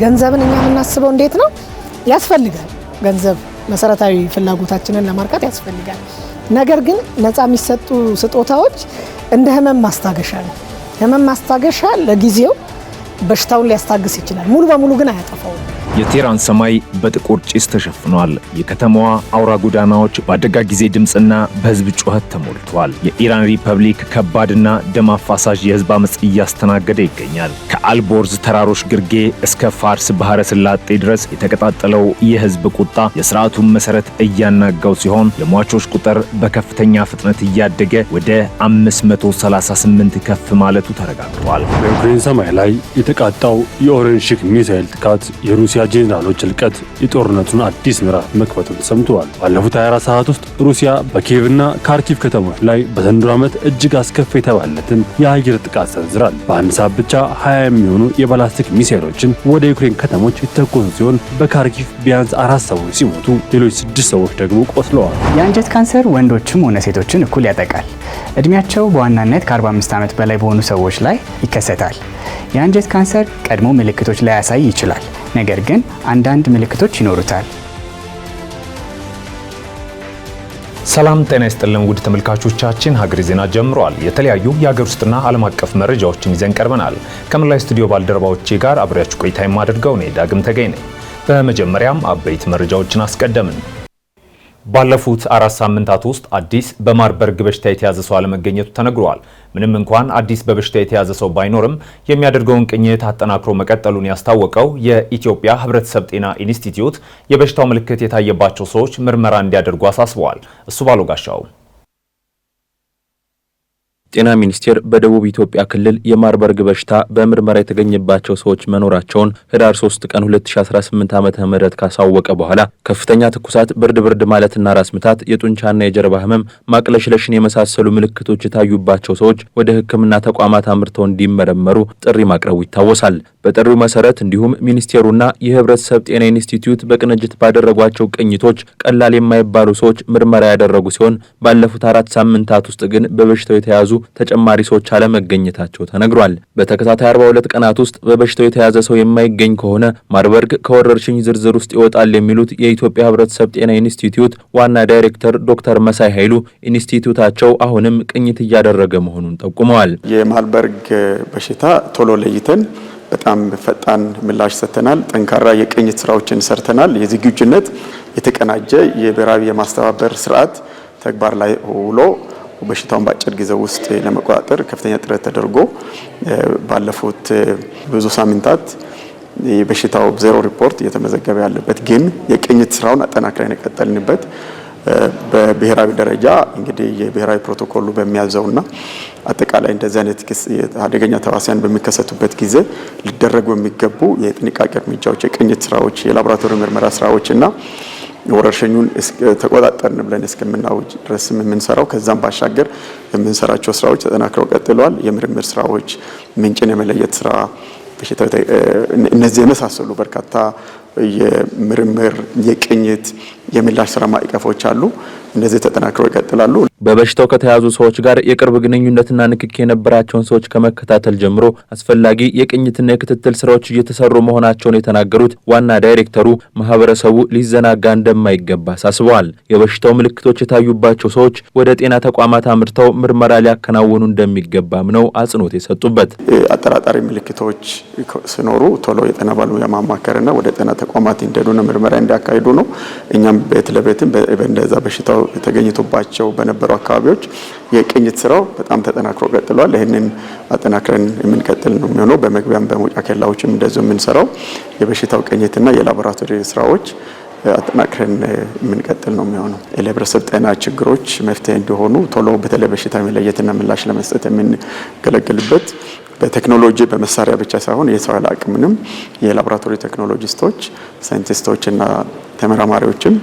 ገንዘብን እኛ የምናስበው እንዴት ነው? ያስፈልጋል። ገንዘብ መሰረታዊ ፍላጎታችንን ለማርካት ያስፈልጋል። ነገር ግን ነፃ የሚሰጡ ስጦታዎች እንደ ህመም ማስታገሻ ነው። ህመም ማስታገሻ ለጊዜው በሽታውን ሊያስታግስ ይችላል፣ ሙሉ በሙሉ ግን አያጠፋውም። የቴህራን ሰማይ በጥቁር ጭስ ተሸፍኗል። የከተማዋ አውራ ጎዳናዎች በአደጋ ጊዜ ድምፅና በህዝብ ጩኸት ተሞልቷል። የኢራን ሪፐብሊክ ከባድና ደም አፋሳሽ የህዝብ አመጽ እያስተናገደ ይገኛል። ከአልቦርዝ ተራሮች ግርጌ እስከ ፋርስ ባህረ ሰላጤ ድረስ የተቀጣጠለው የህዝብ ቁጣ የስርዓቱን መሰረት እያናጋው ሲሆን የሟቾች ቁጥር በከፍተኛ ፍጥነት እያደገ ወደ 538 ከፍ ማለቱ ተረጋግጧል። በዩክሬን ሰማይ ላይ የተቃጣው የኦሬንሽክ ሚሳኤል ጥቃት የሩሲያ ጄኔራሎች ልቀት የጦርነቱን አዲስ ምዕራፍ መክፈቱን ሰምተዋል። ባለፉት 24 ሰዓት ውስጥ ሩሲያ በኪየቭና ካርኪቭ ከተሞች ላይ በዘንድሮ ዓመት እጅግ አስከፊ የተባለትን የአየር ጥቃት ሰንዝራል። በአንድ ሰዓት ብቻ 20 የሚሆኑ የባላስቲክ ሚሳኤሎችን ወደ ዩክሬን ከተሞች የተኮሱ ሲሆን በካርኪቭ ቢያንስ 4 ሰዎች ሲሞቱ ሌሎች 6 ሰዎች ደግሞ ቆስለዋል። የአንጀት ካንሰር ወንዶችም ሆነ ሴቶችን እኩል ያጠቃል። እድሜያቸው በዋናነት ከ45 ዓመት በላይ በሆኑ ሰዎች ላይ ይከሰታል። የአንጀት ካንሰር ቀድሞ ምልክቶች ላያሳይ ይችላል፣ ነገር ግን አንዳንድ ምልክቶች ይኖሩታል። ሰላም ጤና ይስጥልን ውድ ተመልካቾቻችን፣ ሀገሬ ዜና ጀምሯል። የተለያዩ የሀገር ውስጥና ዓለም አቀፍ መረጃዎችን ይዘን ቀርበናል። ከመላው ስቱዲዮ ባልደረባዎቼ ጋር አብሬያችሁ ቆይታ የማደርገው እኔ ዳግም ተገኝ ነኝ። በመጀመሪያም አበይት መረጃዎችን አስቀደምን። ባለፉት 4 ሳምንታት ውስጥ አዲስ በማርበርግ በሽታ የተያዘ ሰው አለመገኘቱ ተነግሯል። ምንም እንኳን አዲስ በበሽታ የተያዘ ሰው ባይኖርም የሚያደርገውን ቅኝት አጠናክሮ መቀጠሉን ያስታወቀው የኢትዮጵያ ሕብረተሰብ ጤና ኢንስቲትዩት የበሽታው ምልክት የታየባቸው ሰዎች ምርመራ እንዲያደርጉ አሳስበዋል። እሱ ባለው ጋሻው ጤና ሚኒስቴር በደቡብ ኢትዮጵያ ክልል የማርበርግ በሽታ በምርመራ የተገኘባቸው ሰዎች መኖራቸውን ህዳር 3 ቀን 2018 ዓ.ም ካሳወቀ በኋላ ከፍተኛ ትኩሳት፣ ብርድ ማለትና ራስ ምታት፣ የጡንቻና የጀርባ ህመም፣ ማቅለሽለሽን የመሳሰሉ ምልክቶች የታዩባቸው ሰዎች ወደ ሕክምና ተቋማት አምርተው እንዲመረመሩ ጥሪ ማቅረቡ ይታወሳል። በጥሪው መሰረት እንዲሁም ሚኒስቴሩና የህብረተሰብ ጤና ኢንስቲትዩት በቅንጅት ባደረጓቸው ቅኝቶች ቀላል የማይባሉ ሰዎች ምርመራ ያደረጉ ሲሆን ባለፉት 4 ሳምንታት ውስጥ ግን በበሽታው የተያዙ ተጨማሪ ሰዎች አለመገኘታቸው ተነግሯል። በተከታታይ 42 ቀናት ውስጥ በበሽታው የተያዘ ሰው የማይገኝ ከሆነ ማርበርግ ከወረርሽኝ ዝርዝር ውስጥ ይወጣል የሚሉት የኢትዮጵያ ህብረተሰብ ጤና ኢንስቲትዩት ዋና ዳይሬክተር ዶክተር መሳይ ኃይሉ ኢንስቲትዩታቸው አሁንም ቅኝት እያደረገ መሆኑን ጠቁመዋል። የማርበርግ በሽታ ቶሎ ለይተን በጣም ፈጣን ምላሽ ሰጥተናል። ጠንካራ የቅኝት ስራዎችን ሰርተናል። የዝግጁነት የተቀናጀ የብሔራዊ የማስተባበር ስርዓት ተግባር ላይ ውሎ በሽታውን በአጭር ጊዜ ውስጥ ለመቆጣጠር ከፍተኛ ጥረት ተደርጎ ባለፉት ብዙ ሳምንታት የበሽታው ዜሮ ሪፖርት እየተመዘገበ ያለበት ግን የቅኝት ስራውን አጠናክረን የቀጠልንበት በብሔራዊ ደረጃ እንግዲህ የብሔራዊ ፕሮቶኮሉ በሚያዘውና አጠቃላይ እንደዚህ አይነት አደገኛ ተዋሲያን በሚከሰቱበት ጊዜ ሊደረጉ የሚገቡ የጥንቃቄ እርምጃዎች፣ የቅኝት ስራዎች፣ የላቦራቶሪ ምርመራ ስራዎችና ወረርሽኙን ተቆጣጠርን ብለን እስከምናውጅ ድረስ የምንሰራው ከዛም ባሻገር የምንሰራቸው ስራዎች ተጠናክረው ቀጥለዋል። የምርምር ስራዎች፣ ምንጭን የመለየት ስራ፣ በሽታው እነዚህ የመሳሰሉ በርካታ የምርምር የቅኝት የምላሽ ስራ ማዕቀፎች አሉ። እነዚህ ተጠናክረው ይቀጥላሉ። በበሽታው ከተያዙ ሰዎች ጋር የቅርብ ግንኙነትና ንክኪ የነበራቸውን ሰዎች ከመከታተል ጀምሮ አስፈላጊ የቅኝትና የክትትል ስራዎች እየተሰሩ መሆናቸውን የተናገሩት ዋና ዳይሬክተሩ ማህበረሰቡ ሊዘናጋ እንደማይገባ አሳስበዋል። የበሽታው ምልክቶች የታዩባቸው ሰዎች ወደ ጤና ተቋማት አምርተው ምርመራ ሊያከናውኑ እንደሚገባም ነው አጽንኦት የሰጡበት። አጠራጣሪ ምልክቶች ሲኖሩ ቶሎ የጤና ባለሙያ ማማከርና ወደ ጤና ተቋማት እንዲሄዱና ምርመራ እንዲያካሂዱ ነው። እኛም ቤት ለቤትም በእንደዛ በሽታው የተገኘቶባቸው በነበሩ አካባቢዎች የቅኝት ስራው በጣም ተጠናክሮ ቀጥሏል። ይህንን አጠናክረን የምንቀጥል ነው የሚሆነው። በመግቢያም በመውጫ ኬላዎችም እንደዚሁ የምንሰራው የበሽታው ቅኝትና የላቦራቶሪ ስራዎች አጠናክረን የምንቀጥል ነው የሚሆነው። ለህብረተሰብ ጤና ችግሮች መፍትሄ እንዲሆኑ ቶሎ በተለይ በሽታ መለየትና ምላሽ ለመስጠት የምንገለግልበት በቴክኖሎጂ በመሳሪያ ብቻ ሳይሆን የሰው ኃይል አቅምንም የላቦራቶሪ ቴክኖሎጂስቶች፣ ሳይንቲስቶችና ተመራማሪዎችም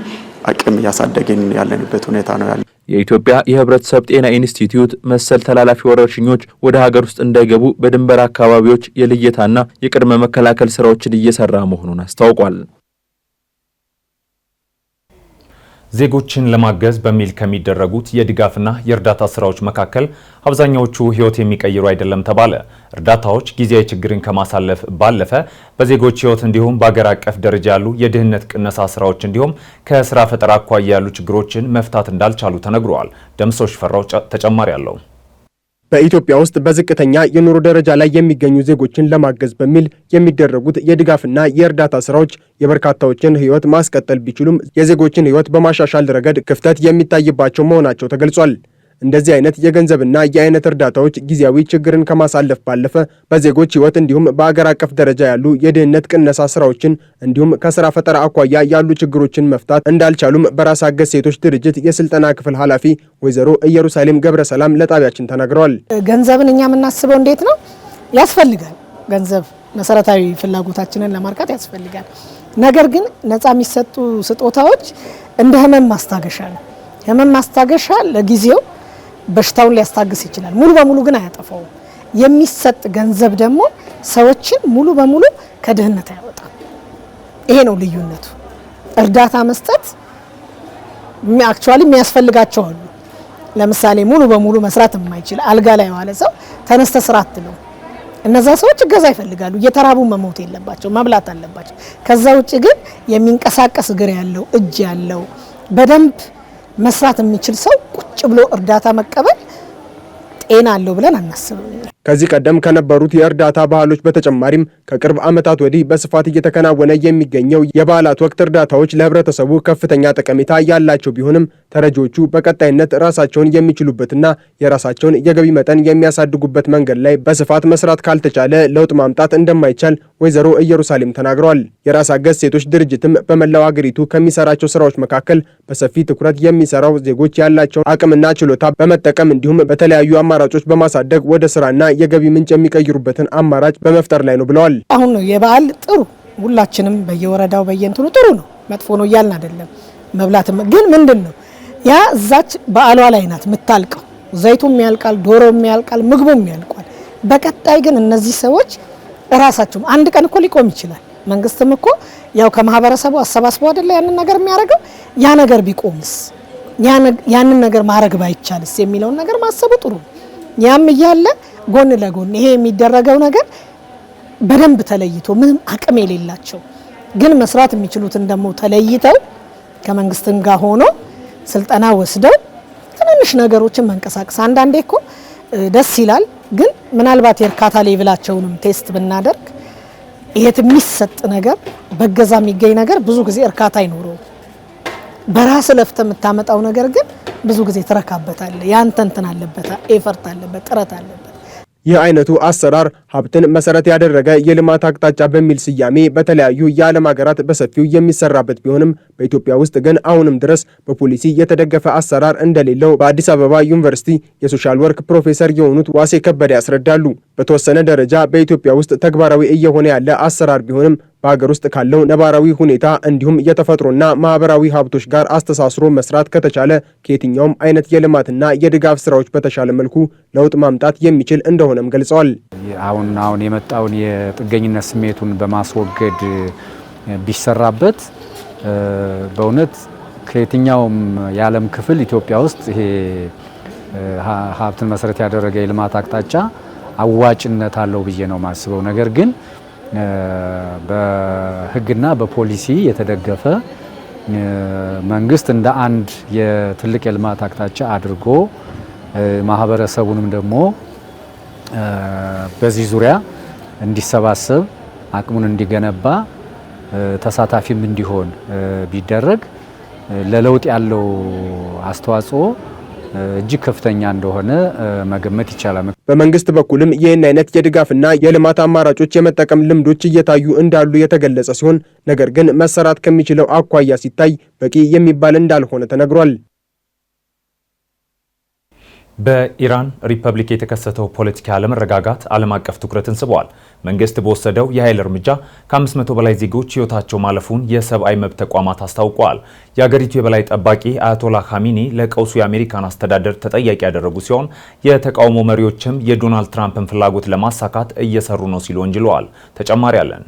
አቅም እያሳደግን ያለንበት ሁኔታ ነው ያለው። የኢትዮጵያ የህብረተሰብ ጤና ኢንስቲትዩት መሰል ተላላፊ ወረርሽኞች ወደ ሀገር ውስጥ እንዳይገቡ በድንበር አካባቢዎች የልየታና የቅድመ መከላከል ስራዎችን እየሰራ መሆኑን አስታውቋል። ዜጎችን ለማገዝ በሚል ከሚደረጉት የድጋፍና የእርዳታ ስራዎች መካከል አብዛኛዎቹ ህይወት የሚቀይሩ አይደለም ተባለ። እርዳታዎች ጊዜያዊ ችግርን ከማሳለፍ ባለፈ በዜጎች ህይወት እንዲሁም በአገር አቀፍ ደረጃ ያሉ የድህነት ቅነሳ ስራዎች እንዲሁም ከስራ ፈጠራ አኳያ ያሉ ችግሮችን መፍታት እንዳልቻሉ ተነግሯል። ደምሶሽ ፈራው ተጨማሪ አለው። በኢትዮጵያ ውስጥ በዝቅተኛ የኑሮ ደረጃ ላይ የሚገኙ ዜጎችን ለማገዝ በሚል የሚደረጉት የድጋፍና የእርዳታ ስራዎች የበርካታዎችን ህይወት ማስቀጠል ቢችሉም የዜጎችን ህይወት በማሻሻል ረገድ ክፍተት የሚታይባቸው መሆናቸው ተገልጿል። እንደዚህ አይነት የገንዘብና የአይነት እርዳታዎች ጊዜያዊ ችግርን ከማሳለፍ ባለፈ በዜጎች ህይወት እንዲሁም በአገር አቀፍ ደረጃ ያሉ የድህነት ቅነሳ ስራዎችን እንዲሁም ከስራ ፈጠራ አኳያ ያሉ ችግሮችን መፍታት እንዳልቻሉም በራስ አገዝ ሴቶች ድርጅት የስልጠና ክፍል ኃላፊ ወይዘሮ ኢየሩሳሌም ገብረሰላም ለጣቢያችን ተናግረዋል። ገንዘብን እኛ የምናስበው እንዴት ነው? ያስፈልጋል። ገንዘብ መሰረታዊ ፍላጎታችንን ለማርካት ያስፈልጋል። ነገር ግን ነፃ የሚሰጡ ስጦታዎች እንደ ህመም ማስታገሻ ነው። ህመም ማስታገሻ ለጊዜው በሽታውን ሊያስታግስ ይችላል። ሙሉ በሙሉ ግን አያጠፋውም። የሚሰጥ ገንዘብ ደግሞ ሰዎችን ሙሉ በሙሉ ከድህነት አያወጣም። ይሄ ነው ልዩነቱ። እርዳታ መስጠት አክቹአሊ የሚያስፈልጋቸው አሉ። ለምሳሌ ሙሉ በሙሉ መስራት የማይችል አልጋ ላይ የዋለ ሰው ተነስተ ስራ አትለው። እነዛ ሰዎች እገዛ ይፈልጋሉ። እየተራቡ መሞት የለባቸው፣ መብላት አለባቸው። ከዛ ውጭ ግን የሚንቀሳቀስ እግር ያለው እጅ ያለው በደንብ መስራት የሚችል ሰው ቁጭ ብሎ እርዳታ መቀበል ጤና አለው ብለን አናስብም። ከዚህ ቀደም ከነበሩት የእርዳታ ባህሎች በተጨማሪም ከቅርብ ዓመታት ወዲህ በስፋት እየተከናወነ የሚገኘው የበዓላት ወቅት እርዳታዎች ለህብረተሰቡ ከፍተኛ ጠቀሜታ ያላቸው ቢሆንም ተረጂዎቹ በቀጣይነት ራሳቸውን የሚችሉበትና የራሳቸውን የገቢ መጠን የሚያሳድጉበት መንገድ ላይ በስፋት መስራት ካልተቻለ ለውጥ ማምጣት እንደማይቻል ወይዘሮ ኢየሩሳሌም ተናግረዋል። የራስ አገዝ ሴቶች ድርጅትም በመላው ሀገሪቱ ከሚሰራቸው ስራዎች መካከል በሰፊ ትኩረት የሚሰራው ዜጎች ያላቸውን አቅምና ችሎታ በመጠቀም እንዲሁም በተለያዩ አማራጮች በማሳደግ ወደ ስራና የገቢ ምንጭ የሚቀይሩበትን አማራጭ በመፍጠር ላይ ነው ብለዋል። አሁን ነው የበዓል ጥሩ ሁላችንም በየወረዳው በየእንትኑ ጥሩ ነው፣ መጥፎ ነው እያልን አይደለም። መብላትም ግን ምንድነው ያ እዛች በዓሏ ላይ ናት የምታልቀው። ዘይቱም ያልቃል፣ ዶሮም ያልቃል፣ ምግቡም ያልቃል። በቀጣይ ግን እነዚህ ሰዎች እራሳቸው አንድ ቀን እኮ ሊቆም ይችላል። መንግስትም እኮ ያው ከማህበረሰቡ አሰባስቦ አይደለ ያንን ነገር የሚያደርገው። ያ ነገር ቢቆምስ፣ ያንን ነገር ማድረግ ባይቻልስ የሚለውን ነገር ማሰቡ ጥሩ ነው። ያም እያለ ጎን ለጎን ይሄ የሚደረገው ነገር በደንብ ተለይቶ ምንም አቅም የሌላቸው ግን መስራት የሚችሉትን ደግሞ ተለይተው ከመንግስትም ጋር ሆኖ ስልጠና ወስደው ትንንሽ ነገሮችን መንቀሳቀስ አንዳንዴ እኮ ደስ ይላል። ግን ምናልባት የእርካታ ሌቭላቸውንም ቴስት ብናደርግ ይሄ የሚሰጥ ነገር በገዛ የሚገኝ ነገር ብዙ ጊዜ እርካታ አይኖረው። በራስ ለፍተ የምታመጣው ነገር ግን ብዙ ጊዜ ተረካበታል። ያንተ እንትን አለበት፣ ኤፈርት አለበት፣ ጥረት አለበት። ይህ አይነቱ አሰራር ሀብትን መሰረት ያደረገ የልማት አቅጣጫ በሚል ስያሜ በተለያዩ የዓለም ሀገራት በሰፊው የሚሰራበት ቢሆንም በኢትዮጵያ ውስጥ ግን አሁንም ድረስ በፖሊሲ የተደገፈ አሰራር እንደሌለው በአዲስ አበባ ዩኒቨርሲቲ የሶሻል ወርክ ፕሮፌሰር የሆኑት ዋሴ ከበደ ያስረዳሉ። በተወሰነ ደረጃ በኢትዮጵያ ውስጥ ተግባራዊ እየሆነ ያለ አሰራር ቢሆንም በሀገር ውስጥ ካለው ነባራዊ ሁኔታ እንዲሁም የተፈጥሮና ማህበራዊ ሀብቶች ጋር አስተሳስሮ መስራት ከተቻለ ከየትኛውም አይነት የልማትና የድጋፍ ስራዎች በተሻለ መልኩ ለውጥ ማምጣት የሚችል እንደሆነም ገልጸዋል። አሁን የመጣውን የጥገኝነት ስሜቱን በማስወገድ ቢሰራበት በእውነት ከየትኛውም የዓለም ክፍል ኢትዮጵያ ውስጥ ይሄ ሀብትን መሰረት ያደረገ የልማት አቅጣጫ አዋጭነት አለው ብዬ ነው ማስበው። ነገር ግን በህግና በፖሊሲ የተደገፈ መንግስት እንደ አንድ የትልቅ የልማት አቅጣጫ አድርጎ ማህበረሰቡንም ደግሞ በዚህ ዙሪያ እንዲሰባሰብ አቅሙን እንዲገነባ ተሳታፊም እንዲሆን ቢደረግ ለለውጥ ያለው አስተዋጽኦ እጅግ ከፍተኛ እንደሆነ መገመት ይቻላል። በመንግስት በኩልም ይህን አይነት የድጋፍና የልማት አማራጮች የመጠቀም ልምዶች እየታዩ እንዳሉ የተገለጸ ሲሆን ነገር ግን መሰራት ከሚችለው አኳያ ሲታይ በቂ የሚባል እንዳልሆነ ተነግሯል። በኢራን ሪፐብሊክ የተከሰተው ፖለቲካ አለመረጋጋት ዓለም አቀፍ ትኩረትን ስበዋል። መንግስት በወሰደው የኃይል እርምጃ ከ500 በላይ ዜጎች ህይወታቸው ማለፉን የሰብአዊ መብት ተቋማት አስታውቀዋል። የአገሪቱ የበላይ ጠባቂ አያቶላ ኻሜኒ ለቀውሱ የአሜሪካን አስተዳደር ተጠያቂ ያደረጉ ሲሆን የተቃውሞ መሪዎችም የዶናልድ ትራምፕን ፍላጎት ለማሳካት እየሰሩ ነው ሲሉ ወንጅለዋል። ተጨማሪ አለን።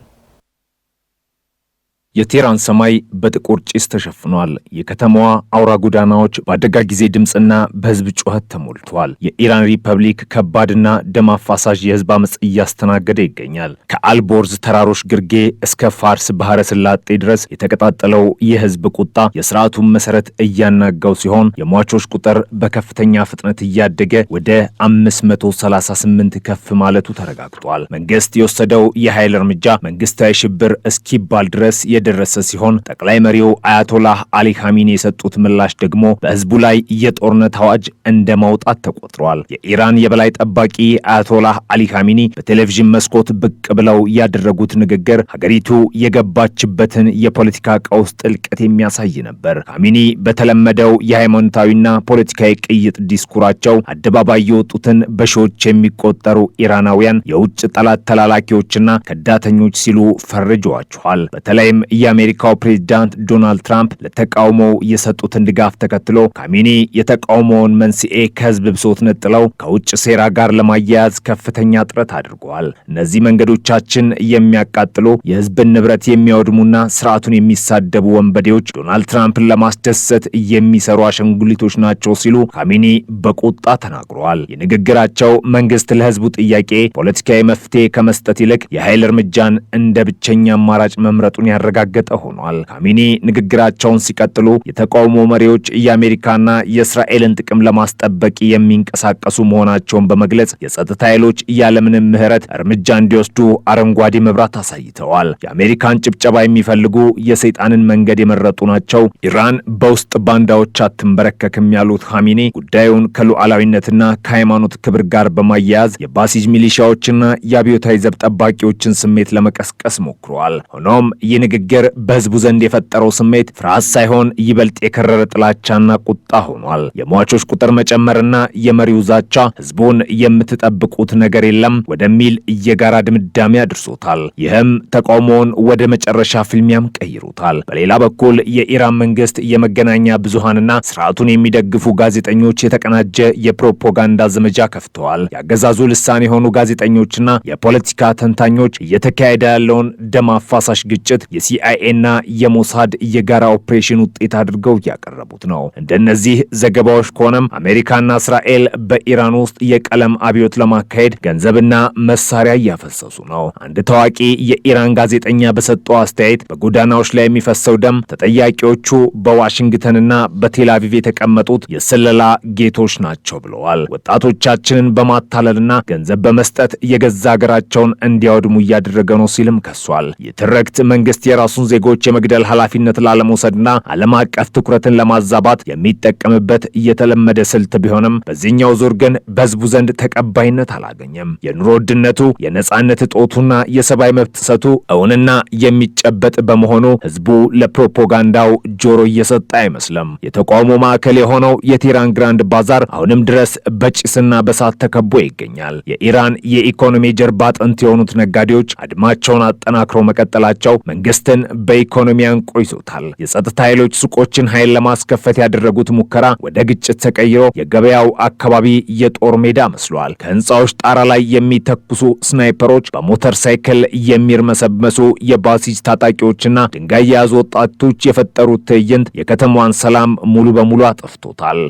የቴህራን ሰማይ በጥቁር ጭስ ተሸፍኗል። የከተማዋ አውራ ጎዳናዎች በአደጋ ጊዜ ድምፅና በህዝብ ጩኸት ተሞልቷል። የኢራን ሪፐብሊክ ከባድና ደም አፋሳሽ የህዝብ አመፅ እያስተናገደ ይገኛል። ከአልቦርዝ ተራሮች ግርጌ እስከ ፋርስ ባህረ ስላጤ ድረስ የተቀጣጠለው የህዝብ ቁጣ የስርዓቱን መሰረት እያናጋው ሲሆን የሟቾች ቁጥር በከፍተኛ ፍጥነት እያደገ ወደ 538 ከፍ ማለቱ ተረጋግጧል። መንግስት የወሰደው የኃይል እርምጃ መንግስታዊ ሽብር እስኪባል ድረስ የደረሰ ሲሆን ጠቅላይ መሪው አያቶላህ አሊ ኻሜኒ የሰጡት ምላሽ ደግሞ በህዝቡ ላይ የጦርነት አዋጅ እንደ ማውጣት ተቆጥሯል። የኢራን የበላይ ጠባቂ አያቶላህ አሊ ኻሜኒ በቴሌቪዥን መስኮት ብቅ ብለው ያደረጉት ንግግር ሀገሪቱ የገባችበትን የፖለቲካ ቀውስ ጥልቀት የሚያሳይ ነበር። ኻሜኒ በተለመደው የሃይማኖታዊና ፖለቲካዊ ቅይጥ ዲስኩራቸው አደባባይ የወጡትን በሺዎች የሚቆጠሩ ኢራናውያን የውጭ ጠላት ተላላኪዎችና ከዳተኞች ሲሉ ፈርጀዋቸዋል። በተለይም የአሜሪካው ፕሬዝዳንት ዶናልድ ትራምፕ ለተቃውሞው የሰጡትን ድጋፍ ተከትሎ ኻሜኒ የተቃውሞውን መንስኤ ከህዝብ ብሶት ነጥለው ከውጭ ሴራ ጋር ለማያያዝ ከፍተኛ ጥረት አድርገዋል። እነዚህ መንገዶቻችን የሚያቃጥሉ፣ የህዝብን ንብረት የሚያወድሙና ስርዓቱን የሚሳደቡ ወንበዴዎች ዶናልድ ትራምፕን ለማስደሰት የሚሰሩ አሻንጉሊቶች ናቸው ሲሉ ኻሜኒ በቁጣ ተናግረዋል። የንግግራቸው መንግስት ለህዝቡ ጥያቄ ፖለቲካዊ መፍትሄ ከመስጠት ይልቅ የኃይል እርምጃን እንደ ብቸኛ አማራጭ መምረጡን ያረጋገጠ ሆኗል። ኻሜኒ ንግግራቸውን ሲቀጥሉ የተቃውሞ መሪዎች የአሜሪካና የእስራኤልን ጥቅም ለማስጠበቅ የሚንቀሳቀሱ መሆናቸውን በመግለጽ የጸጥታ ኃይሎች ያለምንም ምህረት እርምጃ እንዲወስዱ አረንጓዴ መብራት አሳይተዋል። የአሜሪካን ጭብጨባ የሚፈልጉ የሰይጣንን መንገድ የመረጡ ናቸው፣ ኢራን በውስጥ ባንዳዎች አትንበረከክም ያሉት ኻሜኒ ጉዳዩን ከሉዓላዊነትና ከሃይማኖት ክብር ጋር በማያያዝ የባሲጅ ሚሊሻዎችና የአብዮታዊ ዘብ ጠባቂዎችን ስሜት ለመቀስቀስ ሞክረዋል። ሆኖም ይህ ንግግር በህዝቡ ዘንድ የፈጠረው ስሜት ፍርሃት ሳይሆን ይበልጥ የከረረ ጥላቻና ቁጣ ሆኗል። የሟቾች ቁጥር መጨመርና የመሪው ዛቻ ህዝቡን የምትጠብቁት ነገር የለም ወደሚል የጋራ ድምዳሜ አድርሶታል። ይህም ተቃውሞውን ወደ መጨረሻ ፍልሚያም ቀይሮታል። በሌላ በኩል የኢራን መንግስት የመገናኛ ብዙሃንና ስርዓቱን የሚደግፉ ጋዜጠኞች የተቀናጀ የፕሮፓጋንዳ ዘመቻ ከፍተዋል። የአገዛዙ ልሳን የሆኑ ጋዜጠኞችና የፖለቲካ ተንታኞች እየተካሄደ ያለውን ደም አፋሳሽ ግጭት የሲአይኤና የሞሳድ የጋራ ኦፕሬሽን ውጤት አድርገው ያቀረቡት ነው። እንደነዚህ ዘገባዎች ከሆነም አሜሪካና እስራኤል በኢራን ውስጥ የቀለም አብዮት ለማካሄድ ገንዘብና መሳሪያ እያፈሰሱ ነው። አንድ ታዋቂ የኢራን ጋዜጠኛ በሰጠው አስተያየት በጎዳናዎች ላይ የሚፈሰው ደም ተጠያቂዎቹ በዋሽንግተንና በቴል አቪቭ የተቀመጡት የስለላ ጌቶች ናቸው ብለዋል። ወጣቶቻችንን በማታለልና ገንዘብ በመስጠት የገዛ ሀገራቸውን እንዲያወድሙ እያደረገ ነው ሲልም ከሷል። የትርክት መንግስት የራሱን ዜጎች የመግደል ኃላፊነት ላለመውሰድና ዓለም አቀፍ ትኩረትን ለማዛባት የሚጠቀምበት እየተለመደ ስልት ቢሆንም በዚህኛው ዙር ግን በህዝቡ ዘንድ ተቀባይነት አላገኘም። የኑሮ ውድነቱ፣ የነጻነት እጦቱና የሰብአዊ መብት ጥሰቱ እውንና የሚጨበጥ በመሆኑ ህዝቡ ለፕሮፓጋንዳው ጆሮ እየሰጠ አይመስልም። የተቃውሞ ማዕከል የሆነው የቴህራን ግራንድ ባዛር አሁንም ድረስ በጭስና በሳት ተከቦ ይገኛል። የኢራን የኢኮኖሚ ጀርባ አጥንት የሆኑት ነጋዴዎች አድማቸውን አጠናክረው መቀጠላቸው መንግስትን በኢኮኖሚ አንቆ ይዞታል። የጸጥታ ኃይሎች ሱቆችን ኃይል ለማስከፈት ያደረጉት ሙከራ ወደ ግጭት ተቀይሮ የገበያው አካባቢ የጦር ሜዳ መስሏል። ከህንፃዎች ጣራ ላይ የሚተኩሱ ስናይፐሮች፣ በሞተር ሳይክል የሚርመሰመሱ የባሲጅ ታጣቂዎችና ድንጋይ የያዙ ወጣቶች የፈጠሩት ትዕይንት የከተማዋን ሰላም ሙሉ በሙሉ አጠፍቶታል።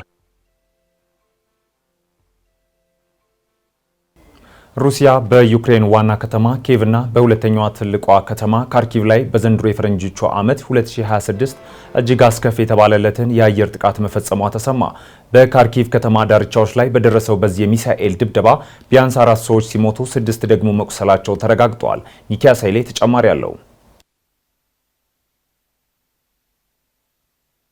ሩሲያ በዩክሬን ዋና ከተማ ኪየቭና በሁለተኛዋ ትልቋ ከተማ ካርኪቭ ላይ በዘንድሮ የፈረንጆቹ ዓመት 2026 እጅግ አስከፊ የተባለለትን የአየር ጥቃት መፈጸሟ ተሰማ። በካርኪቭ ከተማ ዳርቻዎች ላይ በደረሰው በዚህ የሚሳኤል ድብደባ ቢያንስ 4 ሰዎች ሲሞቱ 6 ደግሞ መቁሰላቸው ተረጋግጧል። ሚኪያስ ኃይሌ ተጨማሪ አለው።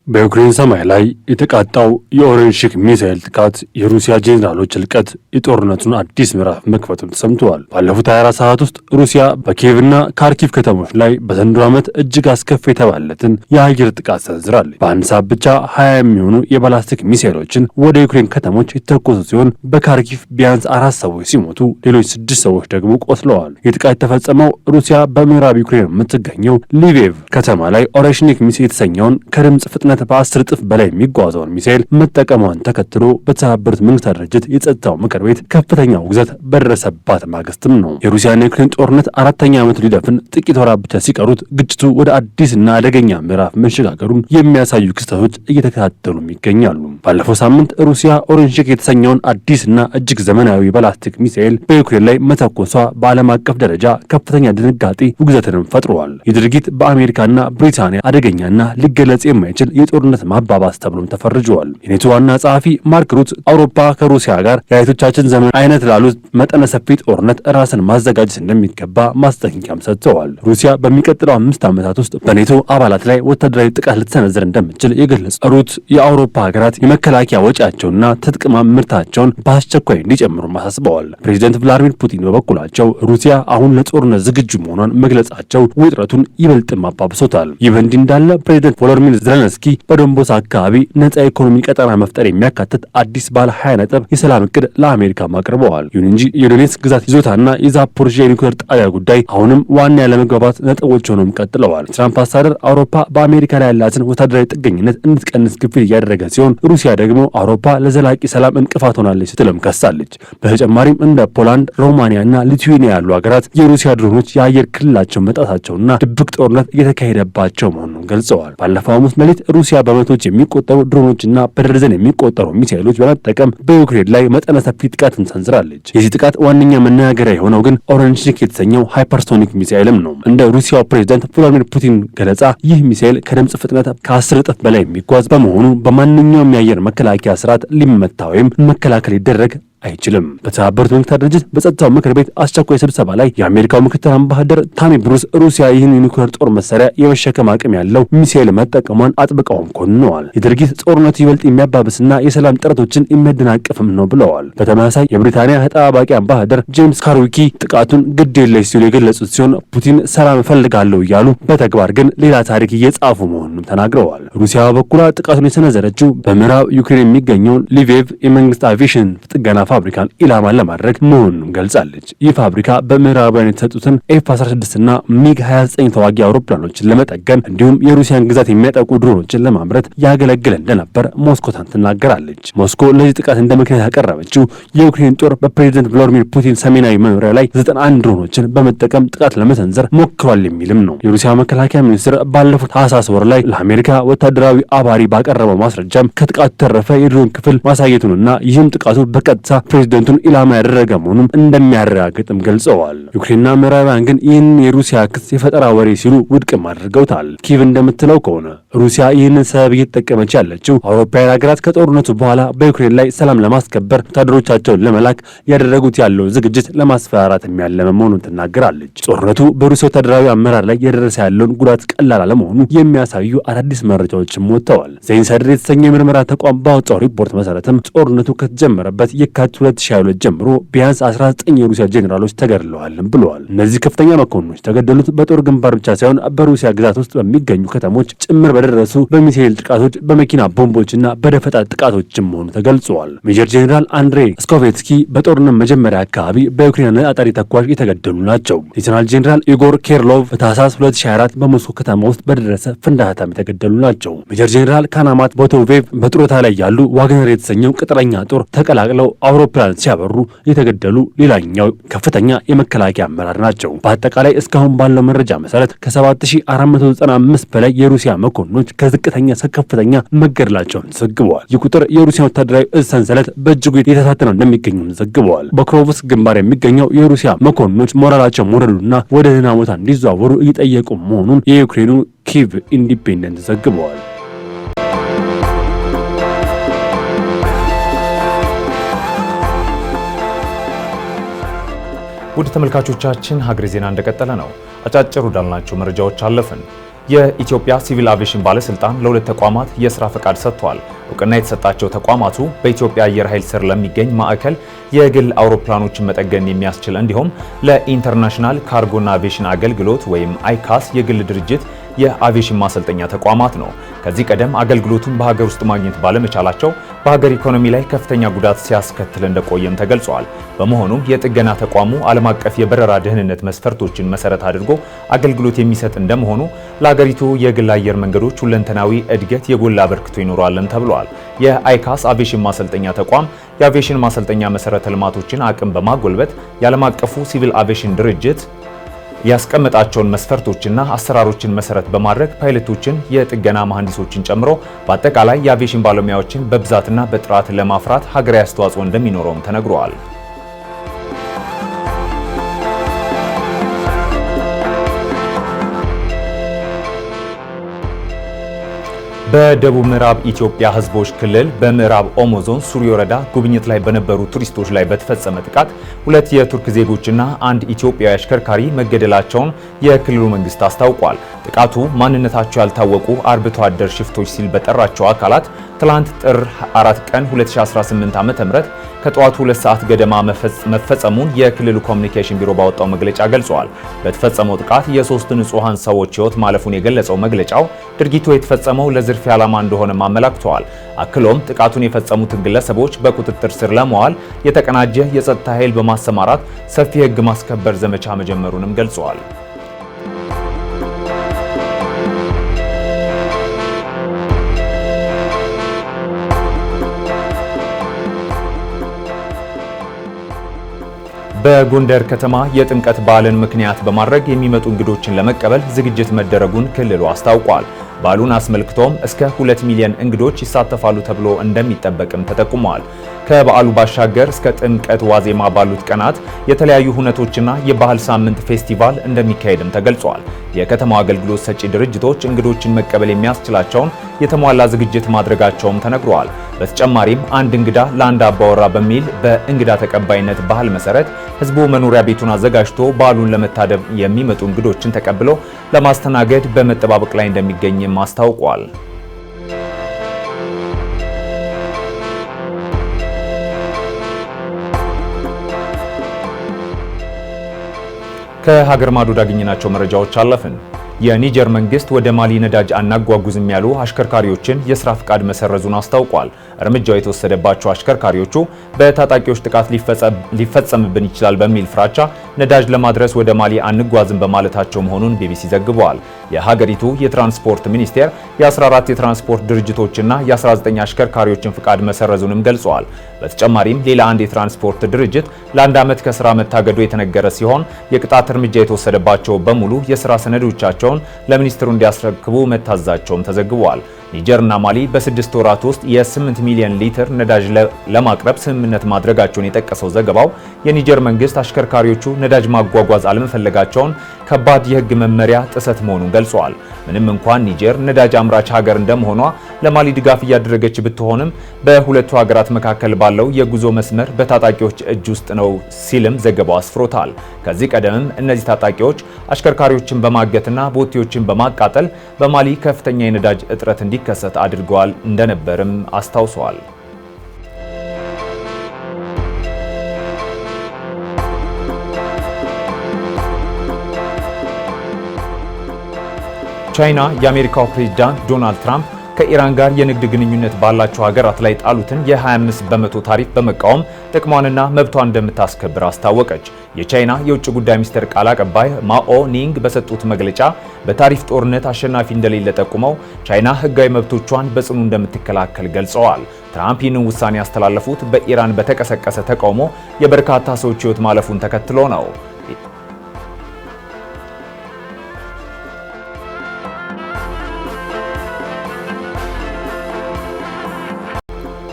በዩክሬን ሰማይ ላይ የተቃጣው የኦሬንሽክ ሚሳኤል ጥቃት የሩሲያ ጄኔራሎች እልቀት የጦርነቱን አዲስ ምዕራፍ መክፈቱን ተሰምተዋል። ባለፉት 24 ሰዓት ውስጥ ሩሲያ በኪየቭና ካርኪቭ ከተሞች ላይ በዘንድሮ ዓመት እጅግ አስከፊ የተባለለትን የአየር ጥቃት ሰንዝራለች። በአንድ ሰዓት ብቻ 20 የሚሆኑ የባላስቲክ ሚሳኤሎችን ወደ ዩክሬን ከተሞች የተተኮሱ ሲሆን በካርኪቭ ቢያንስ 4 ሰዎች ሲሞቱ ሌሎች 6 ሰዎች ደግሞ ቆስለዋል። የጥቃት የተፈጸመው ሩሲያ በምዕራብ ዩክሬን የምትገኘው ሊቪቭ ከተማ ላይ ኦሬሽኒክ ሚሳኤል የተሰኘውን ከድምጽ ፍጥነት ፍጥነት በ10 እጥፍ በላይ የሚጓዘውን ሚሳኤል መጠቀሟን ተከትሎ በተባበሩት መንግስታት ድርጅት የጸጥታው ምክር ቤት ከፍተኛ ውግዘት በደረሰባት ማግስትም ነው። የሩሲያና የዩክሬን ጦርነት 4ኛ ዓመት ሊደፍን ጥቂት ወራት ብቻ ሲቀሩት ግጭቱ ወደ አዲስና አደገኛ ምዕራፍ መሸጋገሩን የሚያሳዩ ክስተቶች እየተከታተሉ ይገኛሉ። ባለፈው ሳምንት ሩሲያ ኦሬንሽክ የተሰኘውን አዲስና እጅግ ዘመናዊ ባላስቲክ ሚሳኤል በዩክሬን ላይ መተኮሷ በዓለም አቀፍ ደረጃ ከፍተኛ ድንጋጤ ውግዘትንም ፈጥሯል። ይህ ድርጊት በአሜሪካና ብሪታንያ አደገኛና ሊገለጽ የማይችል የጦርነት ማባባስ ተብሎም ተፈርጇል። የኔቶ ዋና ጸሐፊ ማርክ ሩት አውሮፓ ከሩሲያ ጋር የአያቶቻችን ዘመን አይነት ላሉት መጠነ ሰፊ ጦርነት ራስን ማዘጋጀት እንደሚገባ ማስጠንቀቂያም ሰጥተዋል። ሩሲያ በሚቀጥለው 5 ዓመታት ውስጥ በኔቶ አባላት ላይ ወታደራዊ ጥቃት ልትሰነዝር እንደምትችል የገለጹ ሩት የአውሮፓ ሀገራት የመከላከያ ወጪያቸውና ትጥቅ ምርታቸውን በአስቸኳይ እንዲጨምሩ አሳስበዋል። ፕሬዚደንት ቭላዲሚር ፑቲን በበኩላቸው ሩሲያ አሁን ለጦርነት ዝግጁ መሆኗን መግለጻቸው ውጥረቱን ይበልጥም አባብሶታል። ይህ በእንዲህ እንዳለ ፕሬዚደንት ቮሎዲሚር ዜሌንስኪ በዶንባስ አካባቢ ነጻ ኢኮኖሚ ቀጠና መፍጠር የሚያካትት አዲስ ባለ 20 ነጥብ የሰላም እቅድ ለአሜሪካ አቅርበዋል። ይሁን እንጂ የዶኔትስክ ግዛት ይዞታና የዛፖሪዥያ የኒውክሌር ጣቢያ ጉዳይ አሁንም ዋና ያለመግባባት ነጥቦች ሆነው ቀጥለዋል። ትራምፕ አስተዳደር አውሮፓ በአሜሪካ ላይ ያላትን ወታደራዊ ጥገኝነት እንድትቀንስ ግፊት እያደረገ ሲሆን ሩሲያ ደግሞ አውሮፓ ለዘላቂ ሰላም እንቅፋት ሆናለች ስትልም ከሳለች። በተጨማሪም እንደ ፖላንድ፣ ሮማኒያና ሊቱዌኒያ ያሉ ሀገራት የሩሲያ ድሮኖች የአየር ክልላቸውን መጣታቸውና ድብቅ ጦርነት እየተካሄደባቸው መሆኑን ገልጸዋል። ባለፈው ሐሙስ ሌሊት ሩሲያ በመቶዎች የሚቆጠሩ ድሮኖችና በደርዘን የሚቆጠሩ ሚሳኤሎች በመጠቀም በዩክሬን ላይ መጠነ ሰፊ ጥቃትን ሰንዝራለች። የዚህ ጥቃት ዋነኛ መነጋገሪያ የሆነው ግን ኦሬንሽክ የተሰኘው ሃይፐርሶኒክ ሚሳኤልም ነው። እንደ ሩሲያው ፕሬዝዳንት ቭላዲሚር ፑቲን ገለጻ ይህ ሚሳኤል ከድምጽ ፍጥነት ከ10 እጥፍ በላይ የሚጓዝ በመሆኑ በማንኛውም የአየር መከላከያ ስርዓት ሊመታ ወይም መከላከል ይደረግ አይችልም። በተባበሩት መንግስታት ድርጅት በጸጥታው ምክር ቤት አስቸኳይ ስብሰባ ላይ የአሜሪካው ምክትል አምባሳደር ታሚ ብሩስ ሩሲያ ይህን የኒውክሌር ጦር መሳሪያ የመሸከም አቅም ያለው ሚሳኤል መጠቀሟን አጥብቀውም ኮንነዋል። የድርጊት ጦርነቱ ይበልጥ የሚያባብስና የሰላም ጥረቶችን የሚያደናቅፍም ነው ብለዋል። በተመሳሳይ የብሪታንያ ተጠባባቂ አምባሳደር ጄምስ ካርዊኪ ጥቃቱን ግድ የለሽ ሲሉ የገለጹት ሲሆን ፑቲን ሰላም እፈልጋለሁ እያሉ በተግባር ግን ሌላ ታሪክ እየጻፉ መሆኑንም ተናግረዋል። ሩሲያ በበኩሏ ጥቃቱን የሰነዘረችው በምዕራብ ዩክሬን የሚገኘውን ሊቪቭ የመንግስት አቪዬሽን ጥገና ፋብሪካን ኢላማ ለማድረግ መሆኑን ገልጻለች። ይህ ፋብሪካ በምዕራባውያን የተሰጡትን ኤፍ-16 እና ሚግ 29 ተዋጊ አውሮፕላኖችን ለመጠገን እንዲሁም የሩሲያን ግዛት የሚያጠቁ ድሮኖችን ለማምረት ያገለግል እንደነበር ሞስኮ ትናገራለች። ሞስኮ ለዚህ ጥቃት እንደ ምክንያት ያቀረበችው የዩክሬን ጦር በፕሬዝዳንት ቭላዲሚር ፑቲን ሰሜናዊ መኖሪያ ላይ 91 ድሮኖችን በመጠቀም ጥቃት ለመሰንዘር ሞክሯል የሚልም ነው። የሩሲያ መከላከያ ሚኒስትር ባለፉት ታህሳስ ወር ላይ ለአሜሪካ ወታደራዊ አባሪ ባቀረበው ማስረጃም ከጥቃቱ ተረፈ የድሮን ክፍል ማሳየቱንና ይህም ጥቃቱ በቀጥታ ፕሬዝደንቱን ኢላማ ያደረገ መሆኑን እንደሚያረጋግጥም ገልጸዋል። ዩክሬንና ምዕራባውያን ግን ይህን የሩሲያ ክስ የፈጠራ ወሬ ሲሉ ውድቅም አድርገውታል። ኪቭ እንደምትለው ከሆነ ሩሲያ ይህንን ሰበብ እየተጠቀመች ያለችው አውሮፓውያን ሀገራት ከጦርነቱ በኋላ በዩክሬን ላይ ሰላም ለማስከበር ወታደሮቻቸውን ለመላክ ያደረጉት ያለው ዝግጅት ለማስፈራራት የሚያለመ መሆኑን ትናገራለች። ጦርነቱ በሩሲያ ወታደራዊ አመራር ላይ የደረሰ ያለውን ጉዳት ቀላል አለመሆኑ የሚያሳዩ አዳዲስ መረጃዎችም ወጥተዋል። ዘኢንሳይደር የተሰኘ የምርመራ ተቋም ባወጣው ሪፖርት መሰረትም ጦርነቱ ከተጀመረበት የካቲት 2022 ጀምሮ ቢያንስ 19 የሩሲያ ጄኔራሎች ተገድለዋልም ብለዋል። እነዚህ ከፍተኛ መኮንኖች ተገደሉት በጦር ግንባር ብቻ ሳይሆን በሩሲያ ግዛት ውስጥ በሚገኙ ከተሞች ጭምር በደረሱ በሚሳኤል ጥቃቶች፣ በመኪና ቦምቦችና በደፈጣ ጥቃቶችም መሆኑ ተገልጿል። ሜጀር ጄኔራል አንድሬ ስኮቬትስኪ በጦርነት መጀመሪያ አካባቢ በዩክሬን ነጣጣሪ ተኳሽ የተገደሉ ናቸው። ሌተናል ጄኔራል ኢጎር ኬርሎቭ በታህሳስ 2024 በሞስኮ ከተማ ውስጥ በደረሰ ፍንዳታም የተገደሉ ናቸው። ሜጀር ጄኔራል ካናማት ቦቶቬቭ በጡረታ ላይ ያሉ ዋግነር የተሰኘው ቅጥረኛ ጦር ተቀላቅለው አውሮፕላን ሲያበሩ የተገደሉ ሌላኛው ከፍተኛ የመከላከያ አመራር ናቸው። በአጠቃላይ እስካሁን ባለው መረጃ መሰረት ከ7495 በላይ የሩሲያ መኮንኖች ከዝቅተኛ እስከ ከፍተኛ መገደላቸውን ዘግበዋል። ይህ ቁጥር የሩሲያ ወታደራዊ እዝ ሰንሰለት በእጅጉ የተፈታተነው እንደሚገኙም ዘግበዋል። በክሮቭስክ ግንባር የሚገኘው የሩሲያ መኮንኖች ሞራላቸው መውረዱና ወደ ደህና ቦታ እንዲዘዋወሩ እየጠየቁ መሆኑን የዩክሬኑ ኪቭ ኢንዲፔንደንት ዘግበዋል። ውድ ተመልካቾቻችን ሀገሬ ዜና እንደቀጠለ ነው። አጫጭር ወዳልናቸው መረጃዎች አለፍን። የኢትዮጵያ ሲቪል አቪዬሽን ባለስልጣን ለሁለት ተቋማት የስራ ፈቃድ ሰጥቷል። እውቅና የተሰጣቸው ተቋማቱ በኢትዮጵያ አየር ኃይል ስር ለሚገኝ ማዕከል የግል አውሮፕላኖችን መጠገን የሚያስችል እንዲሁም ለኢንተርናሽናል ካርጎና አቪዬሽን አገልግሎት ወይም አይካስ የግል ድርጅት የአቪዬሽን ማሰልጠኛ ተቋማት ነው። ከዚህ ቀደም አገልግሎቱን በሀገር ውስጥ ማግኘት ባለመቻላቸው በሀገር ኢኮኖሚ ላይ ከፍተኛ ጉዳት ሲያስከትል እንደቆየም ተገልጿል። በመሆኑም የጥገና ተቋሙ ዓለም አቀፍ የበረራ ደህንነት መስፈርቶችን መሰረት አድርጎ አገልግሎት የሚሰጥ እንደመሆኑ ለሀገሪቱ የግል አየር መንገዶች ሁለንተናዊ እድገት የጎላ አበርክቶ ይኖራልም ተብሏል። የአይካስ አቪዬሽን ማሰልጠኛ ተቋም የአቪዬሽን ማሰልጠኛ መሰረተ ልማቶችን አቅም በማጎልበት የዓለም አቀፉ ሲቪል አቪዬሽን ድርጅት ያስቀመጣቸውን መስፈርቶችና አሰራሮችን መሰረት በማድረግ ፓይለቶችን፣ የጥገና መሐንዲሶችን ጨምሮ በአጠቃላይ የአቪዬሽን ባለሙያዎችን በብዛትና በጥራት ለማፍራት ሀገራዊ አስተዋጽኦ እንደሚኖረውም ተነግሯል። በደቡብ ምዕራብ ኢትዮጵያ ሕዝቦች ክልል በምዕራብ ኦሞ ዞን ሱሪ ወረዳ ጉብኝት ላይ በነበሩ ቱሪስቶች ላይ በተፈጸመ ጥቃት 2 የቱርክ ዜጎችና 1 ኢትዮጵያዊ አሽከርካሪ መገደላቸውን የክልሉ መንግስት አስታውቋል። ጥቃቱ ማንነታቸው ያልታወቁ አርብቶ አደር ሽፍቶች ሲል በጠራቸው አካላት ትላንት ጥር 4 ቀን 2018 ዓ.ም ከጠዋቱ 2 ሰዓት ገደማ መፈጸሙን የክልሉ ኮሚኒኬሽን ቢሮ ባወጣው መግለጫ ገልጿል። በተፈጸመው ጥቃት የ3 ንጹሃን ሰዎች ሕይወት ማለፉን የገለጸው መግለጫው ድርጊቱ የተፈጸመው ለዝርፊያ ዓላማ እንደሆነም አመላክተዋል። አክሎም ጥቃቱን የፈጸሙትን ግለሰቦች በቁጥጥር ስር ለማዋል የተቀናጀ የጸጥታ ኃይል በማሰማራት ሰፊ የሕግ ማስከበር ዘመቻ መጀመሩንም ገልጸዋል። በጎንደር ከተማ የጥምቀት በዓልን ምክንያት በማድረግ የሚመጡ እንግዶችን ለመቀበል ዝግጅት መደረጉን ክልሉ አስታውቋል። በዓሉን አስመልክቶም እስከ 2 ሚሊዮን እንግዶች ይሳተፋሉ ተብሎ እንደሚጠበቅም ተጠቁመዋል። ከበዓሉ ባሻገር እስከ ጥምቀት ዋዜማ ባሉት ቀናት የተለያዩ ሁነቶችና የባህል ሳምንት ፌስቲቫል እንደሚካሄድም ተገልጿል። የከተማው አገልግሎት ሰጪ ድርጅቶች እንግዶችን መቀበል የሚያስችላቸውን የተሟላ ዝግጅት ማድረጋቸውም ተነግሯል። በተጨማሪም አንድ እንግዳ ለአንድ አባወራ በሚል በእንግዳ ተቀባይነት ባህል መሰረት ህዝቡ መኖሪያ ቤቱን አዘጋጅቶ በዓሉን ለመታደም የሚመጡ እንግዶችን ተቀብሎ ለማስተናገድ በመጠባበቅ ላይ እንደሚገኝም አስታውቋል። ከሀገር ማዶ ያገኘናቸው መረጃዎች አለፍን። የኒጀር መንግስት ወደ ማሊ ነዳጅ አናጓጉዝም ያሉ አሽከርካሪዎችን የስራ ፍቃድ መሰረዙን አስታውቋል። እርምጃው የተወሰደባቸው አሽከርካሪዎቹ በታጣቂዎች ጥቃት ሊፈጸምብን ይችላል በሚል ፍራቻ ነዳጅ ለማድረስ ወደ ማሊ አንጓዝም በማለታቸው መሆኑን ቢቢሲ ዘግቧል። የሀገሪቱ የትራንስፖርት ሚኒስቴር የ14 የትራንስፖርት ድርጅቶችና የ19 አሽከርካሪዎችን ፍቃድ መሰረዙንም ገልጿል። በተጨማሪም ሌላ አንድ የትራንስፖርት ድርጅት ለ1 ዓመት ከስራ መታገዱ የተነገረ ሲሆን የቅጣት እርምጃ የተወሰደባቸው በሙሉ የስራ ሰነዶቻቸውን ለሚኒስትሩ እንዲያስረክቡ መታዘዛቸውም ተዘግቧል። ኒጀርና ማሊ በ6 ወራት ውስጥ የ8 ሚሊዮን ሊትር ነዳጅ ለማቅረብ ስምምነት ማድረጋቸውን የጠቀሰው ዘገባው የኒጀር መንግስት አሽከርካሪዎቹ ነዳጅ ማጓጓዝ አለመፈለጋቸውን ከባድ የህግ መመሪያ ጥሰት መሆኑን ገልጿል። ምንም እንኳን ኒጀር ነዳጅ አምራች ሀገር እንደመሆኗ ለማሊ ድጋፍ እያደረገች ብትሆንም በሁለቱ ሀገራት መካከል ባለው የጉዞ መስመር በታጣቂዎች እጅ ውስጥ ነው ሲልም ዘገባው አስፍሮታል። ከዚህ ቀደምም እነዚህ ታጣቂዎች አሽከርካሪዎችን በማገትና ቦቴዎችን በማቃጠል በማሊ ከፍተኛ የነዳጅ እጥረት እንዲከሰት አድርገዋል እንደነበርም አስታውሰዋል። ቻይና የአሜሪካው ፕሬዝዳንት ዶናልድ ትራምፕ ከኢራን ጋር የንግድ ግንኙነት ባላቸው ሀገራት ላይ ጣሉትን የ25 በመቶ ታሪፍ በመቃወም ጥቅሟንና መብቷን እንደምታስከብር አስታወቀች። የቻይና የውጭ ጉዳይ ሚኒስቴር ቃል አቀባይ ማኦ ኒንግ በሰጡት መግለጫ በታሪፍ ጦርነት አሸናፊ እንደሌለ ጠቁመው ቻይና ሕጋዊ መብቶቿን በጽኑ እንደምትከላከል ገልጸዋል። ትራምፕ ይህንን ውሳኔ ያስተላለፉት በኢራን በተቀሰቀሰ ተቃውሞ የበርካታ ሰዎች ሕይወት ማለፉን ተከትሎ ነው።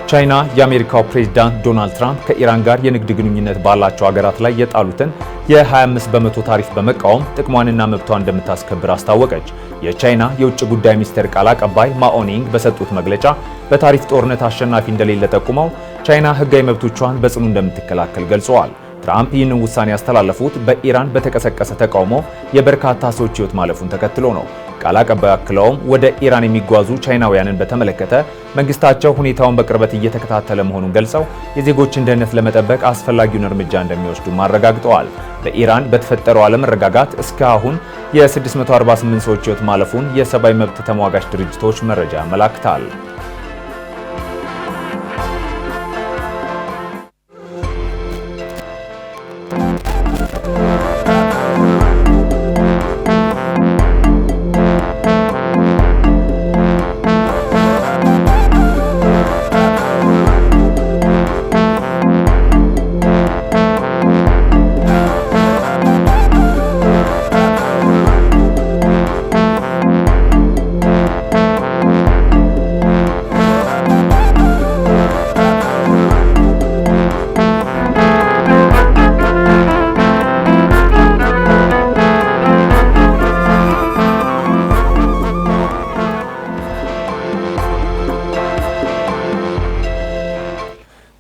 ቻይና የአሜሪካው ፕሬዝዳንት ዶናልድ ትራምፕ ከኢራን ጋር የንግድ ግንኙነት ባላቸው ሀገራት ላይ የጣሉትን የ25 በመቶ ታሪፍ በመቃወም ጥቅሟንና መብቷን እንደምታስከብር አስታወቀች። የቻይና የውጭ ጉዳይ ሚኒስቴር ቃል አቀባይ ማኦ ኒንግ በሰጡት መግለጫ በታሪፍ ጦርነት አሸናፊ እንደሌለ ጠቁመው ቻይና ሕጋዊ መብቶቿን በጽኑ እንደምትከላከል ገልጸዋል። ትራምፕ ይህንን ውሳኔ ያስተላለፉት በኢራን በተቀሰቀሰ ተቃውሞ የበርካታ ሰዎች ሕይወት ማለፉን ተከትሎ ነው። ቃል አቀባዩ አክለውም ወደ ኢራን የሚጓዙ ቻይናውያንን በተመለከተ መንግስታቸው ሁኔታውን በቅርበት እየተከታተለ መሆኑን ገልጸው የዜጎችን ደህንነት ለመጠበቅ አስፈላጊውን እርምጃ እንደሚወስዱ አረጋግጠዋል። በኢራን በተፈጠረው አለመረጋጋት እስካሁን የ648 ሰዎች ሕይወት ማለፉን የሰብአዊ መብት ተሟጋች ድርጅቶች መረጃ ያመላክታል።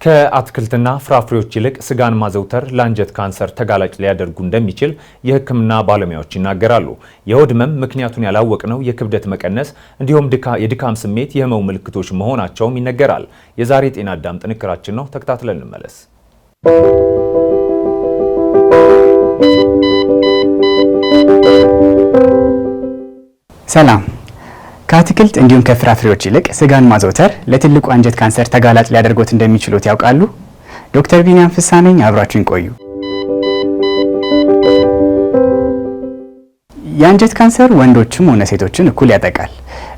ከአትክልትና ፍራፍሬዎች ይልቅ ስጋን ማዘውተር ለአንጀት ካንሰር ተጋላጭ ሊያደርጉ እንደሚችል የሕክምና ባለሙያዎች ይናገራሉ። የሆድ ህመም ምክንያቱን ያላወቅነው የክብደት መቀነስ እንዲሁም የድካም ስሜት የህመሙ ምልክቶች መሆናቸውም ይነገራል። የዛሬ ጤና አዳም ጥንክራችን ነው። ተከታትለን እንመለስ። ሰላም። ከአትክልት እንዲሁም ከፍራፍሬዎች ይልቅ ስጋን ማዘውተር ለትልቁ አንጀት ካንሰር ተጋላጭ ሊያደርጎት እንደሚችሉት ያውቃሉ? ዶክተር ቢኒያም ፍስሐ ነኝ። አብራችሁን ቆዩ። የአንጀት ካንሰር ወንዶችም ሆነ ሴቶችን እኩል ያጠቃል።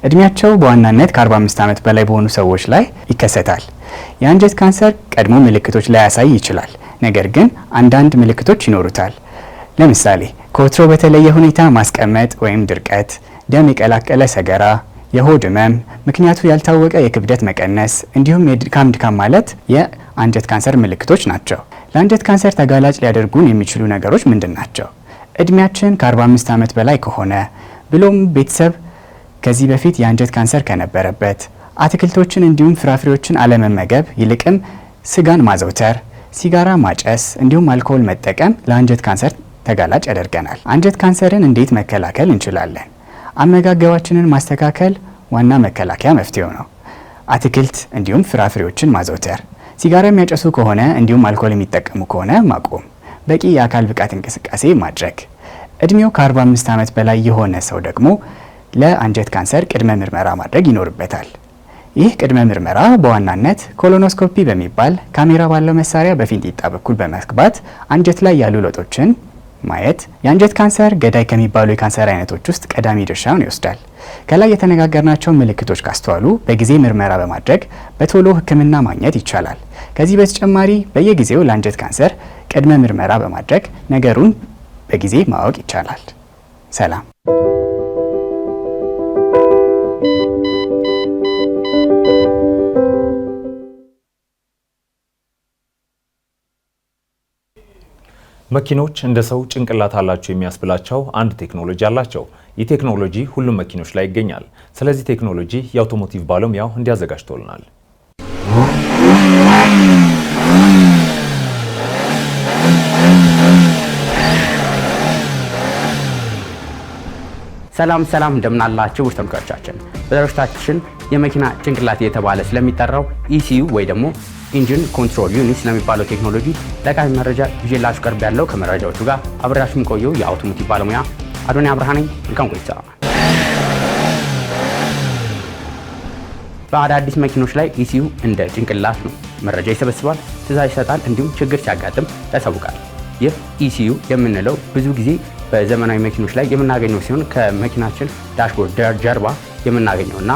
እድሜያቸው በዋናነት ከ45 ዓመት በላይ በሆኑ ሰዎች ላይ ይከሰታል። የአንጀት ካንሰር ቀድሞ ምልክቶች ላያሳይ ይችላል፣ ነገር ግን አንዳንድ ምልክቶች ይኖሩታል። ለምሳሌ ከወትሮ በተለየ ሁኔታ ማስቀመጥ ወይም ድርቀት፣ ደም የቀላቀለ ሰገራ፣ የሆድ ህመም፣ ምክንያቱ ያልታወቀ የክብደት መቀነስ እንዲሁም የድካም ማለት የአንጀት ካንሰር ምልክቶች ናቸው። ለአንጀት ካንሰር ተጋላጭ ሊያደርጉን የሚችሉ ነገሮች ምንድን ናቸው? እድሜያችን ከ45 ዓመት በላይ ከሆነ ብሎም ቤተሰብ ከዚህ በፊት የአንጀት ካንሰር ከነበረበት፣ አትክልቶችን እንዲሁም ፍራፍሬዎችን አለመመገብ ይልቅም ስጋን ማዘውተር፣ ሲጋራ ማጨስ እንዲሁም አልኮል መጠቀም ለአንጀት ካንሰር ተጋላጭ ያደርገናል። አንጀት ካንሰርን እንዴት መከላከል እንችላለን? አመጋገባችንን ማስተካከል ዋና መከላከያ መፍትሄው ነው። አትክልት እንዲሁም ፍራፍሬዎችን ማዘውተር፣ ሲጋራ የሚያጨሱ ከሆነ እንዲሁም አልኮል የሚጠቀሙ ከሆነ ማቆም፣ በቂ የአካል ብቃት እንቅስቃሴ ማድረግ። እድሜው ከ45 ዓመት በላይ የሆነ ሰው ደግሞ ለአንጀት ካንሰር ቅድመ ምርመራ ማድረግ ይኖርበታል። ይህ ቅድመ ምርመራ በዋናነት ኮሎኖስኮፒ በሚባል ካሜራ ባለው መሳሪያ በፊንጢጣ በኩል በመግባት አንጀት ላይ ያሉ ለውጦችን ማየት የአንጀት ካንሰር ገዳይ ከሚባሉ የካንሰር አይነቶች ውስጥ ቀዳሚ ድርሻውን ይወስዳል። ከላይ የተነጋገርናቸው ምልክቶች ካስተዋሉ በጊዜ ምርመራ በማድረግ በቶሎ ሕክምና ማግኘት ይቻላል። ከዚህ በተጨማሪ በየጊዜው ለአንጀት ካንሰር ቅድመ ምርመራ በማድረግ ነገሩን በጊዜ ማወቅ ይቻላል። ሰላም። መኪኖች እንደ ሰው ጭንቅላት አላቸው የሚያስብላቸው አንድ ቴክኖሎጂ አላቸው። ይህ ቴክኖሎጂ ሁሉም መኪኖች ላይ ይገኛል። ስለዚህ ቴክኖሎጂ የአውቶሞቲቭ ባለሙያው እንዲያዘጋጅቶልናል። ሰላም ሰላም፣ እንደምናላችሁ ውድ ተመልካቾቻችን፣ በደረጃችን የመኪና ጭንቅላት እየተባለ ስለሚጠራው ኢሲዩ ወይ ደግሞ ኢንጂን ኮንትሮል ዩኒት ስለሚባለው ቴክኖሎጂ ጠቃሚ መረጃ ይዤላችሁ ቀርብ ያለው ከመረጃዎቹ ጋር አብሬያችሁ የምቆየው የአውቶሞቲቭ ባለሙያ አዶንያ አብርሃ ነኝ። መልካም ቆይታ። በአዳዲስ መኪኖች ላይ ኢሲዩ እንደ ጭንቅላት ነው። መረጃ ይሰበስባል፣ ትዕዛዝ ይሰጣል፣ እንዲሁም ችግር ሲያጋጥም ያሳውቃል። ይህ ኢሲዩ የምንለው ብዙ ጊዜ በዘመናዊ መኪኖች ላይ የምናገኘው ሲሆን ከመኪናችን ዳሽቦርድ ጀርባ የምናገኘውና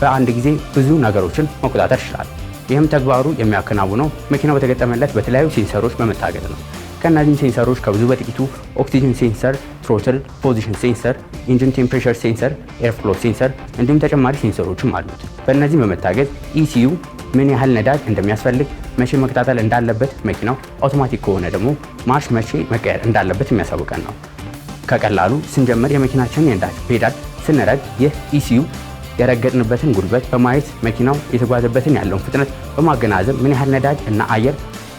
በአንድ ጊዜ ብዙ ነገሮችን መቆጣጠር ይችላል። ይህም ተግባሩ የሚያከናውነው መኪናው በተገጠመለት በተለያዩ ሴንሰሮች በመታገዝ ነው። ከእነዚህም ሴንሰሮች ከብዙ በጥቂቱ ኦክሲጅን ሴንሰር፣ ትሮትል ፖዚሽን ሴንሰር፣ ኢንጂን ቴምፕሬቸር ሴንሰር፣ ኤርፍሎ ሴንሰር እንዲሁም ተጨማሪ ሴንሰሮችም አሉት። በእነዚህም በመታገዝ ኢሲዩ ምን ያህል ነዳጅ እንደሚያስፈልግ፣ መቼ መከታተል እንዳለበት፣ መኪናው አውቶማቲክ ከሆነ ደግሞ ማርሽ መቼ መቀየር እንዳለበት የሚያሳውቀን ነው። ከቀላሉ ስንጀምር የመኪናችንን የነዳጅ ፔዳል ስንረግ ይህ ኢሲዩ የረገጥንበትን ጉልበት በማየት መኪናው የተጓዘበትን ያለውን ፍጥነት በማገናዘብ ምን ያህል ነዳጅ እና አየር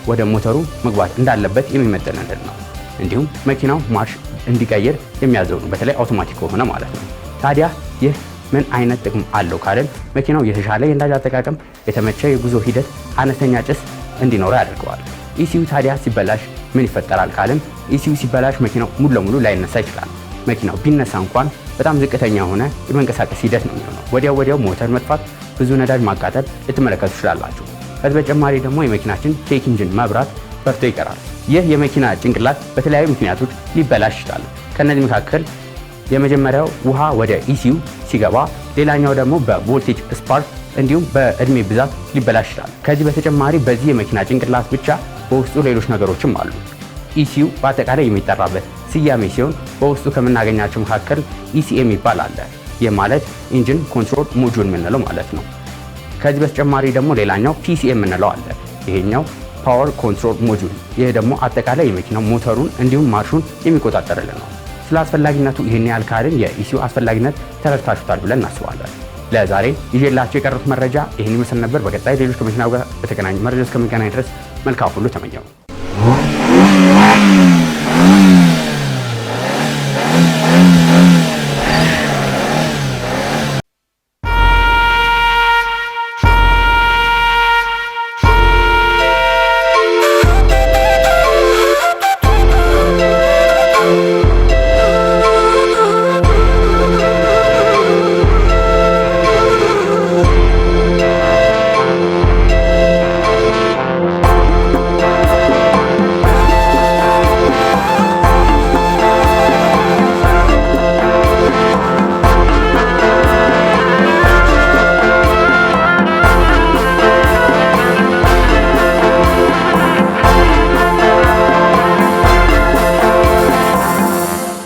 ወደ ሞተሩ መግባት እንዳለበት የሚመጥንልን ነው። እንዲሁም መኪናው ማርሽ እንዲቀይር የሚያዘው ነው፣ በተለይ አውቶማቲክ ከሆነ ማለት ነው። ታዲያ ይህ ምን አይነት ጥቅም አለው ካልን መኪናው የተሻለ የነዳጅ አጠቃቀም፣ የተመቸ የጉዞ ሂደት፣ አነስተኛ ጭስ እንዲኖረው ያደርገዋል። ኢሲዩ ታዲያ ሲበላሽ ምን ይፈጠራል ካልን ኢሲዩ ሲበላሽ መኪናው ሙሉ ለሙሉ ላይነሳ ይችላል። መኪናው ቢነሳ እንኳን በጣም ዝቅተኛ የሆነ የመንቀሳቀስ ሂደት ነው የሚሆነው። ወዲያው ሞተር መጥፋት፣ ብዙ ነዳጅ ማቃጠል ልትመለከቱ ትችላላችሁ። ከዚህ በተጨማሪ ደግሞ የመኪናችን ቼክ ኢንጂን መብራት በርቶ ይቀራል። ይህ የመኪና ጭንቅላት በተለያዩ ምክንያቶች ሊበላሽ ይችላል። ከነዚህ መካከል የመጀመሪያው ውሃ ወደ ኢሲዩ ሲገባ፣ ሌላኛው ደግሞ በቮልቴጅ ስፓርክ እንዲሁም በእድሜ ብዛት ሊበላሽ ይችላል። ከዚህ በተጨማሪ በዚህ የመኪና ጭንቅላት ብቻ በውስጡ ሌሎች ነገሮችም አሉ። ኢሲዩ በአጠቃላይ የሚጠራበት ስያሜ ሲሆን በውስጡ ከምናገኛቸው መካከል ኢሲኤም ይባላል። ይህ ማለት ኢንጂን ኮንትሮል ሞጁል የምንለው ማለት ነው። ከዚህ በተጨማሪ ደግሞ ሌላኛው ፒሲኤም የምንለው አለ። ይሄኛው ፓወር ኮንትሮል ሞጁል፣ ይህ ደግሞ አጠቃላይ የመኪናው ሞተሩን እንዲሁም ማርሹን የሚቆጣጠርልን ነው። ስለ አስፈላጊነቱ ይህን ያህል ካልን የኢሲዩ አስፈላጊነት ተረድታችሁታል ብለን እናስባለን። ለዛሬ ይዤላችሁ የቀሩት መረጃ ይህን ይመስል ነበር። በቀጣይ ሌሎች ከመኪናው ጋር በተገናኙ መረጃ እስከምንገናኝ ድረስ መልካም ሁሉ ተመኘው።